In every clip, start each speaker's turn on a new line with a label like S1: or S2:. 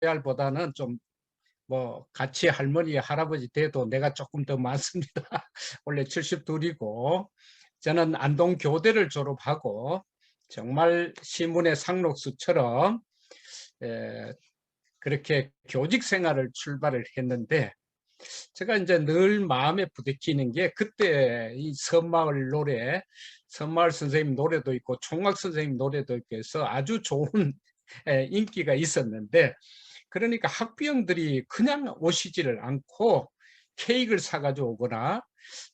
S1: 로얄보다는 좀 뭐 같이 할머니 할아버지 돼도 내가 조금 더 많습니다. 원래 72이고 저는 안동 교대를 졸업하고 정말 시문의 상록수처럼 에, 그렇게 교직 생활을 출발을 했는데, 제가 이제 늘 마음에 부딪히는 게 그때 이 섬마을 노래, 섬마을 선생님 노래도 있고 총각 선생님 노래도 있고 해서 아주 좋은 인기가 있었는데, 그러니까 학부형들이 그냥 오시지를 않고 케이크를 사가지고 오거나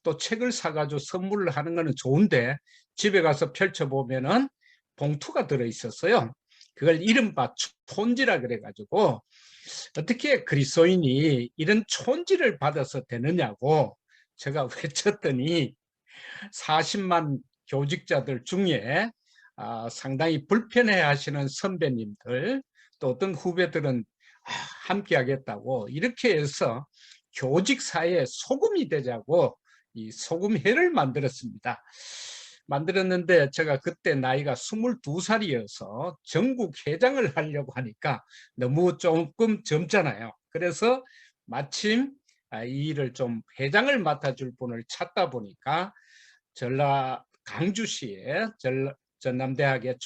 S1: 또 책을 사가지고 선물을 하는 거는 좋은데, 집에 가서 펼쳐보면은 봉투가 들어 있었어요. 그걸 이른바 촌지라 그래가지고 어떻게 그리스도인이 이런 촌지를 받아서 되느냐고 제가 외쳤더니 40만 교직자들 중에 상당히 불편해 하시는 선배님들, 또 어떤 후배들은 함께 하겠다고 이렇게 해서 교직 사회에 소금이 되자고 이 소금회를 만들었습니다. 만들었는데 제가 그때 나이가 22살이어서 전국 회장을 하려고 하니까 너무 조금 젊잖아요. 그래서 마침 이 일을 좀 회장을 맡아줄 분을 찾다 보니까 강주시에 전남대학의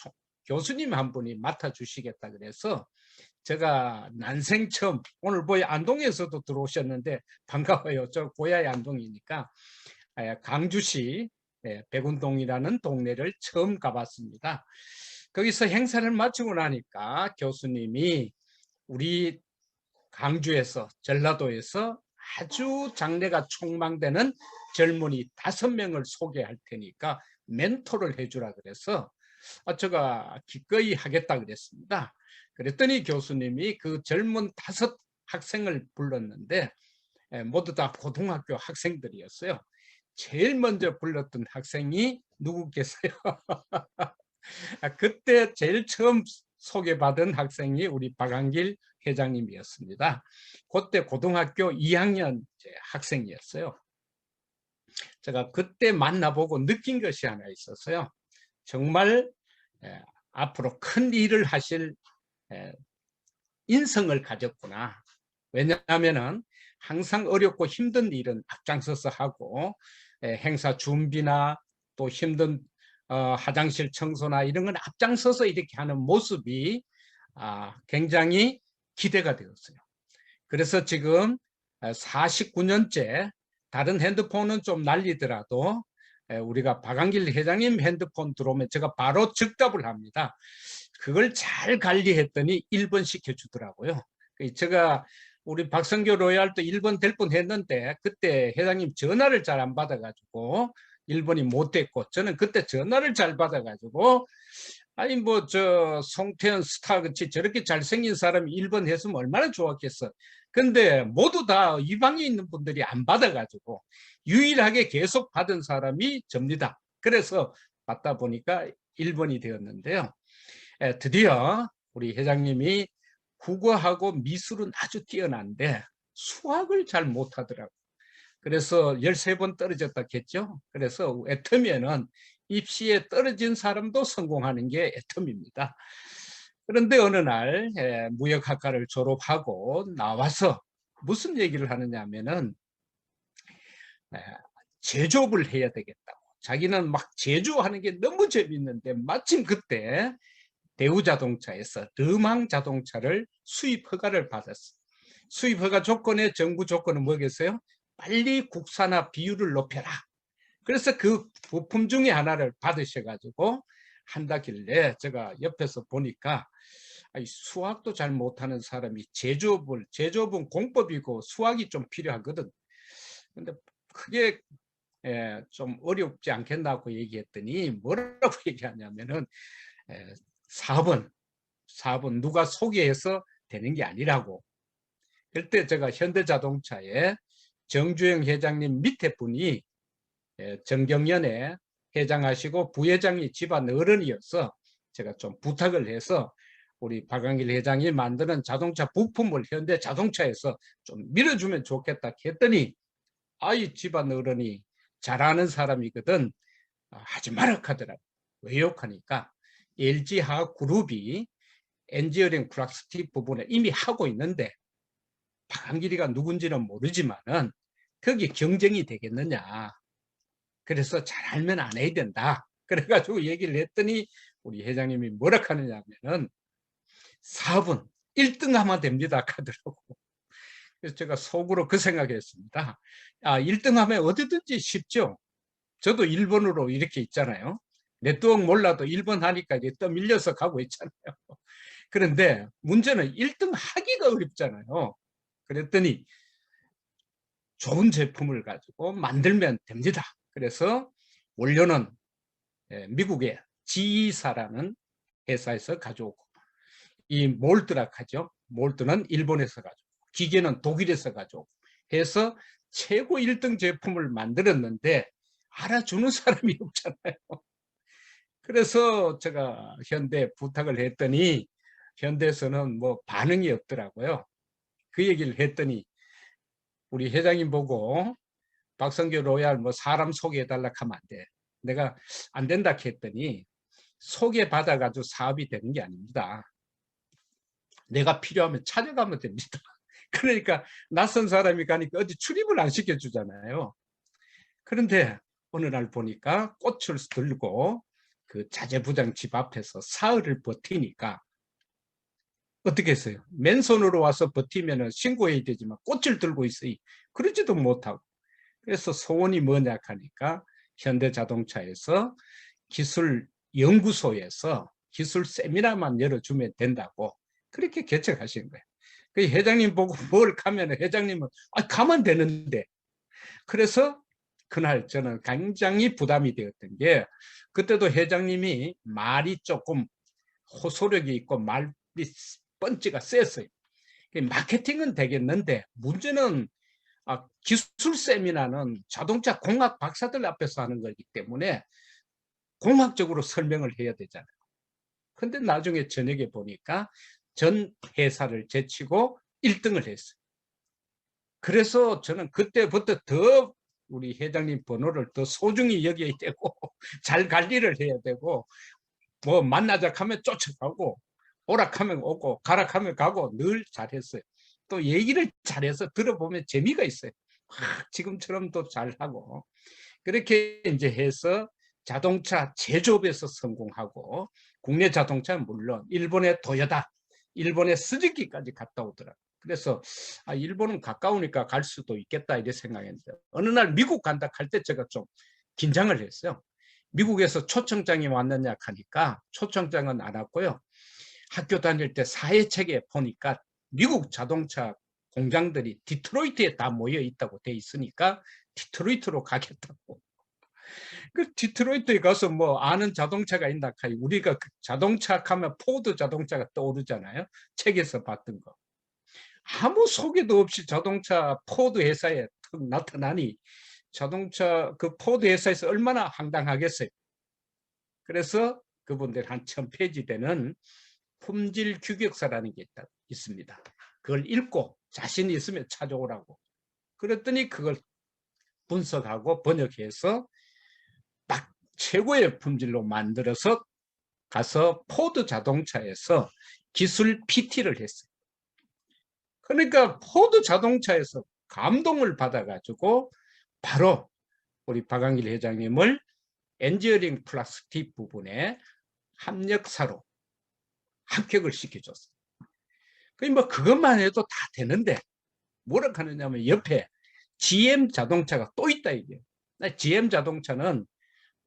S1: 교수님 한 분이 맡아주시겠다 그래서 제가 난생 처음, 오늘 보여 안동에서도 들어오셨는데 반가워요. 저 고향이 안동이니까 강주시 백운동이라는 동네를 처음 가봤습니다. 거기서 행사를 마치고 나니까 교수님이 우리 강주에서, 전라도에서 아주 장래가 촉망되는 젊은이 5명을 소개할 테니까 멘토를 해주라 그래서 제가 기꺼이 하겠다 그랬습니다. 그랬더니 교수님이 그 젊은 5학생을 불렀는데 모두 다 고등학교 학생들이었어요. 제일 먼저 불렀던 학생이 누구겠어요? 그때 제일 처음 소개받은 학생이 우리 박한길 회장님이었습니다. 그때 고등학교 2학년 학생이었어요. 제가 그때 만나보고 느낀 것이 하나 있었어요. 정말 앞으로 큰 일을 하실 인성을 가졌구나. 왜냐하면 항상 어렵고 힘든 일은 앞장서서 하고 행사 준비나 또 힘든 화장실 청소나 이런 건 앞장서서 이렇게 하는 모습이 굉장히 기대가 되었어요. 그래서 지금 49년째 다른 핸드폰은 좀 날리더라도 우리가 박한길 회장님 핸드폰 들어오면 제가 바로 즉답을 합니다. 그걸 잘 관리했더니 1번 시켜주더라고요. 제가 우리 박성교 로얄도 1번 될 뻔 했는데 그때 회장님 전화를 잘 안 받아가지고 1번이 못 됐고, 저는 그때 전화를 잘 받아가지고 아니 뭐 저 송태현 스타 같이 저렇게 잘생긴 사람이 1번 했으면 얼마나 좋았겠어. 근데 모두 다 이 방에 있는 분들이 안 받아가지고 유일하게 계속 받은 사람이 접니다. 그래서 받다 보니까 1번이 되었는데요. 드디어 우리 회장님이 국어하고 미술은 아주 뛰어난데 수학을 잘 못하더라고요. 그래서 13번 떨어졌다 했죠. 그래서 애터미에는 입시에 떨어진 사람도 성공하는 게 애터미입니다. 그런데 어느 날 무역학과를 졸업하고 나와서 무슨 얘기를 하느냐 하면은 제조업을 해야 되겠다고. 자기는 막 제조하는 게 너무 재밌는데 마침 그때 대우자동차에서 르망 자동차를 수입 허가를 받았어요. 수입 허가 조건에 정부 조건은 뭐겠어요? 빨리 국산화 비율을 높여라. 그래서 그 부품 중에 하나를 받으셔가지고 한다길래 제가 옆에서 보니까 수학도 잘 못하는 사람이 제조업은 공법이고 수학이 좀 필요하거든. 근데 그게 좀 어렵지 않겠나고 얘기했더니 뭐라고 얘기하냐면은 4번 누가 소개해서 되는 게 아니라고. 그때 제가 현대자동차에 정주영 회장님 밑에 분이 정경련에 회장하시고 부회장이 집안 어른이어서 제가 좀 부탁을 해서 우리 박한길 회장이 만드는 자동차 부품을 현대자동차에서 좀 밀어주면 좋겠다 했더니 아이 집안 어른이 잘하는 사람이거든 하지 마라 하더라고. 왜 욕하니까 LG화학그룹이 엔지니어링 플라스틱 부분을 이미 하고 있는데 박한길이가 누군지는 모르지만은 거기 경쟁이 되겠느냐. 그래서 잘 알면 안 해야 된다. 그래가지고 얘기를 했더니 우리 회장님이 뭐라 하느냐 하면은 사업은 1등 하면 됩니다 하더라고. 그래서 제가 속으로 그 생각했습니다. 1등 하면 어디든지 쉽죠. 저도 1번으로 이렇게 있잖아요. 네트워크 몰라도 1번 하니까 이제 떠밀려서 가고 있잖아요. 그런데 문제는 1등 하기가 어렵잖아요. 그랬더니 좋은 제품을 가지고 만들면 됩니다. 그래서 원료는 미국의 GE사라는 회사에서 가져오고, 이 몰드라 하죠. 몰드는 일본에서 가져오고, 기계는 독일에서 가져오고 해서 최고 1등 제품을 만들었는데 알아주는 사람이 없잖아요. 그래서 제가 현대 부탁을 했더니 현대에서는 뭐 반응이 없더라고요. 그 얘기를 했더니 우리 회장님 보고 박성규 로얄 뭐 사람 소개해달라 하면 안 돼. 내가 안 된다 했더니 소개받아가지고 사업이 되는 게 아닙니다. 내가 필요하면 찾아가면 됩니다. 그러니까 낯선 사람이 가니까 어디 출입을 안 시켜주잖아요. 그런데 어느 날 보니까 꽃을 들고 그 자재부장 집 앞에서 사흘을 버티니까 어떻게 했어요? 맨손으로 와서 버티면 신고해야 되지만 꽃을 들고 있어요. 그러지도 못하고. 그래서 소원이 뭐냐 하니까 현대자동차에서 기술 연구소에서 기술 세미나만 열어주면 된다고 그렇게 개척하신 거예요. 그 회장님 보고 뭘 가면 회장님은 가면 되는데. 그래서 그날 저는 굉장히 부담이 되었던 게 그때도 회장님이 말이 조금 호소력이 있고 말이 펀치가 셌어요. 마케팅은 되겠는데 문제는 기술 세미나는 자동차 공학 박사들 앞에서 하는 거기 때문에 공학적으로 설명을 해야 되잖아요. 근데 나중에 저녁에 보니까 전 회사를 제치고 1등을 했어요. 그래서 저는 그때부터 더 우리 회장님 번호를 더 소중히 여겨야 되고 잘 관리를 해야 되고 뭐 만나자 하면 쫓아가고 오락하면 오고 가락하면 가고 늘 잘했어요. 또 얘기를 잘해서 들어보면 재미가 있어요. 지금처럼 또 잘하고 그렇게 이제 해서 자동차 제조업에서 성공하고 국내 자동차는 물론 일본의 도요타, 일본의 스즈키까지 갔다 오더라고요. 그래서 일본은 가까우니까 갈 수도 있겠다 이렇게 생각했는데 어느 날 미국 간다 할 때 제가 좀 긴장을 했어요. 미국에서 초청장이 왔느냐 하니까 초청장은 안 왔고요. 학교 다닐 때 사회책에 보니까 미국 자동차 공장들이 디트로이트에 다 모여 있다고 돼 있으니까 디트로이트로 가겠다고. 그 디트로이트에 가서 뭐 아는 자동차가 있나 하니 우리가 그 자동차 하면 포드 자동차가 떠오르잖아요. 책에서 봤던 거. 아무 소개도 없이 자동차 포드 회사에 턱 나타나니 자동차 그 포드 회사에서 얼마나 황당하겠어요. 그래서 그분들 한 1000페이지 되는 품질 규격서라는 게 있습니다. 그걸 읽고 자신이 있으면 찾아오라고. 그랬더니 그걸 분석하고 번역해서 딱 최고의 품질로 만들어서 가서 포드 자동차에서 기술 PT를 했어요. 그러니까 포드 자동차에서 감동을 받아가지고 바로 우리 박한길 회장님을 엔지니어링 플라스틱 부분에 합력사로 합격을 시켜줬어요. 뭐 그것만 해도 다 되는데 뭐라 하느냐면 옆에 GM 자동차가 또 있다 이게. GM 자동차는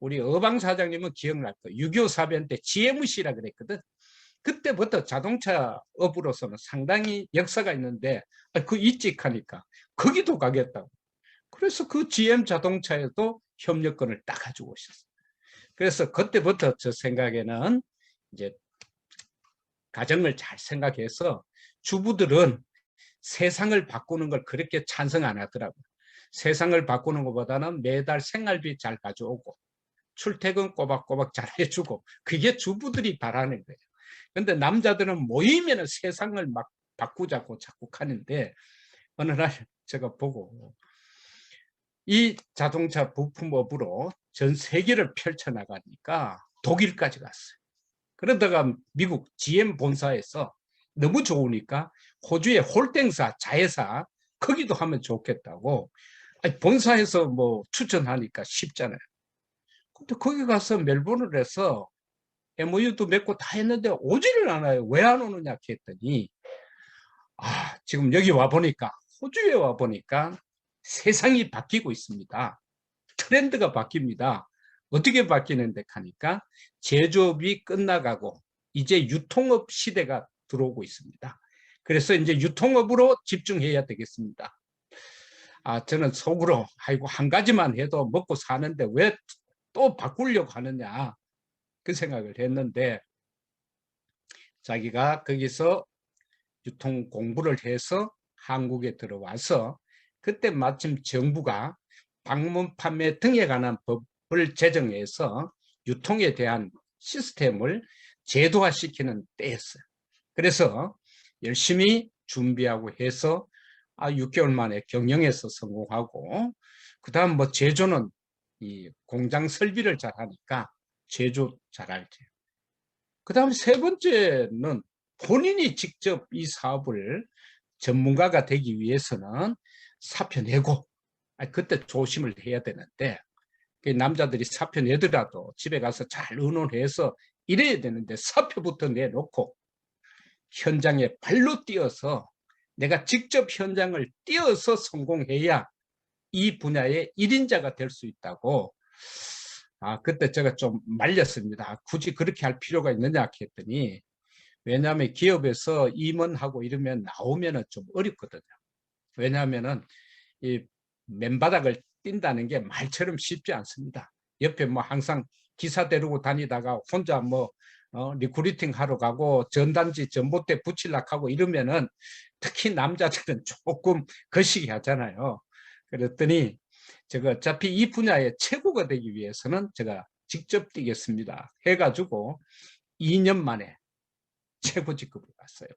S1: 우리 어방 사장님은 기억날 거예요. 6.25 사변 때 GMC라 그랬거든. 그때부터 자동차 업으로서는 상당히 역사가 있는데 그 일찍하니까 거기도 가겠다고. 그래서 그 GM 자동차에도 협력권을 딱 가지고 오셨어요. 그래서 그때부터 저 생각에는 이제 가정을 잘 생각해서 주부들은 세상을 바꾸는 걸 그렇게 찬성 안 하더라고요. 세상을 바꾸는 것보다는 매달 생활비 잘 가져오고 출퇴근 꼬박꼬박 잘 해주고 그게 주부들이 바라는 거예요. 근데 남자들은 모이면 세상을 막 바꾸자고 자꾸 하는데 어느 날 제가 보고 이 자동차 부품업으로 전 세계를 펼쳐나가니까 독일까지 갔어요. 그러다가 미국 GM 본사에서 너무 좋으니까 호주의 홀땡사 자회사 거기도 하면 좋겠다고. 아니, 본사에서 뭐 추천하니까 쉽잖아요. 근데 거기 가서 멜번을 해서 MOU도 맺고 다 했는데 오지를 않아요. 왜 안 오느냐 했더니 지금 여기 와 보니까, 호주에 와 보니까 세상이 바뀌고 있습니다. 트렌드가 바뀝니다. 어떻게 바뀌는데 하니까 제조업이 끝나가고 이제 유통업 시대가 들어오고 있습니다. 그래서 이제 유통업으로 집중해야 되겠습니다. 저는 속으로 아이고 한 가지만 해도 먹고 사는데 왜 또 바꾸려고 하느냐 그 생각을 했는데, 자기가 거기서 유통 공부를 해서 한국에 들어와서 그때 마침 정부가 방문 판매 등에 관한 법을 제정해서 유통에 대한 시스템을 제도화시키는 때였어요. 그래서 열심히 준비하고 해서 6개월 만에 경영에서 성공하고, 그 다음 뭐 제조는 이 공장 설비를 잘하니까 제조 잘할지. 그 다음 세 번째는 본인이 직접 이 사업을 전문가가 되기 위해서는 사표 내고, 그때 조심을 해야 되는데, 남자들이 사표 내더라도 집에 가서 잘 의논해서 이래야 되는데 사표부터 내놓고 현장에 발로 뛰어서, 내가 직접 현장을 뛰어서 성공해야 이 분야의 1인자가 될 수 있다고. 그때 제가 좀 말렸습니다. 굳이 그렇게 할 필요가 있느냐 했더니, 왜냐하면 기업에서 임원하고 이러면 나오면 좀 어렵거든요. 왜냐하면은 이 맨바닥을 뛴다는 게 말처럼 쉽지 않습니다. 옆에 뭐 항상 기사 데리고 다니다가 혼자 뭐 리크루팅 하러 가고 전단지 전봇대 붙이려고 하고 이러면은 특히 남자들은 조금 거시기 하잖아요. 그랬더니 제가 어차피 이 분야의 최고가 되기 위해서는 제가 직접 뛰겠습니다 해가지고 2년 만에 최고 직급을 갔어요.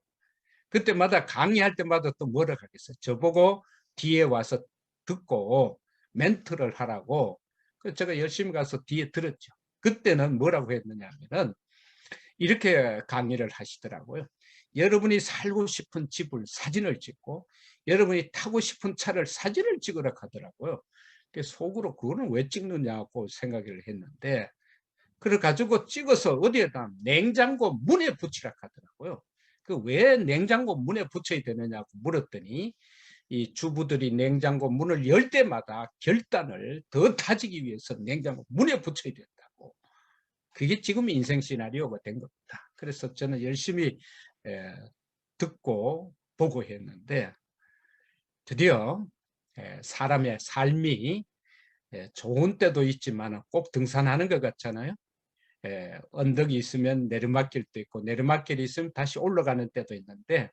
S1: 그때마다 강의할 때마다 또 뭐라 하겠어요. 저보고 뒤에 와서 듣고 멘트를 하라고. 그래서 제가 열심히 가서 뒤에 들었죠. 그때는 뭐라고 했느냐 하면은 이렇게 강의를 하시더라고요. 여러분이 살고 싶은 집을 사진을 찍고 여러분이 타고 싶은 차를 사진을 찍으라 하더라고요. 속으로 그거는 왜 찍느냐고 생각을 했는데, 그걸 가지고 찍어서 어디에다 냉장고 문에 붙이라 하더라고요. 그 왜 냉장고 문에 붙여야 되느냐고 물었더니, 이 주부들이 냉장고 문을 열 때마다 결단을 더 다지기 위해서 냉장고 문에 붙여야 된다고. 그게 지금 인생 시나리오가 된 겁니다. 그래서 저는 열심히 듣고 보고 했는데, 드디어 사람의 삶이 좋은 때도 있지만 꼭 등산하는 것 같잖아요. 언덕이 있으면 내리막길도 있고 내리막길이 있으면 다시 올라가는 때도 있는데,